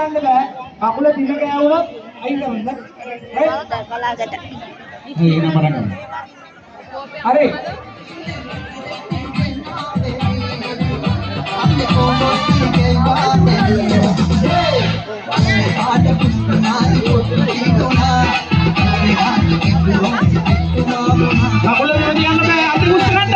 යන්න බෑ. කකුල දිග ගෑවුනොත් අයින් කරන්න. කලාකට. ඒක නම් මට ගන්න. හරි. කකුල දිග යන්න බෑ. අත උස්ස ගන්න.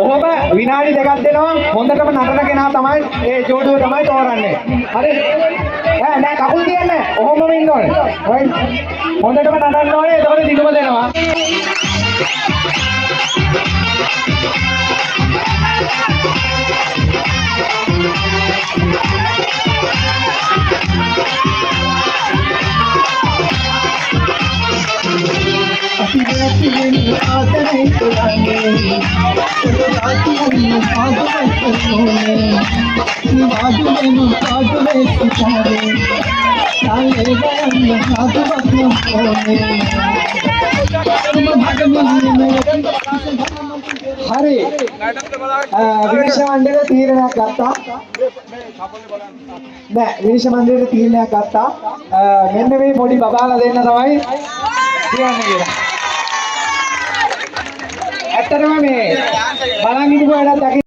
ඔහොම විනාඩි දෙකක් දෙනවා හොඳටම නටන කෙනා තමයි ඒ ජෝඩුව තමයි තෝරන්නේ. හරි? නෑ කකුල් තියන්නේ. ඔහොමම ඉන්න ඕනේ. හොඳටම නටන්න ඕනේ. එතකොට දිගම දෙනවා. හරි විනිශ්චය මණ්ඩලයේ තීරණයක් ගත්තා. නෑ විනිශ්චය මණ්ඩලයේ තීරණයක් ගත්තා. මෙන්න මේ පොඩි බබාලා දෙන්න තමයි කියන්නේ කියලා. ඇත්තටම මේ බලන් ඉඳපු වැඩක්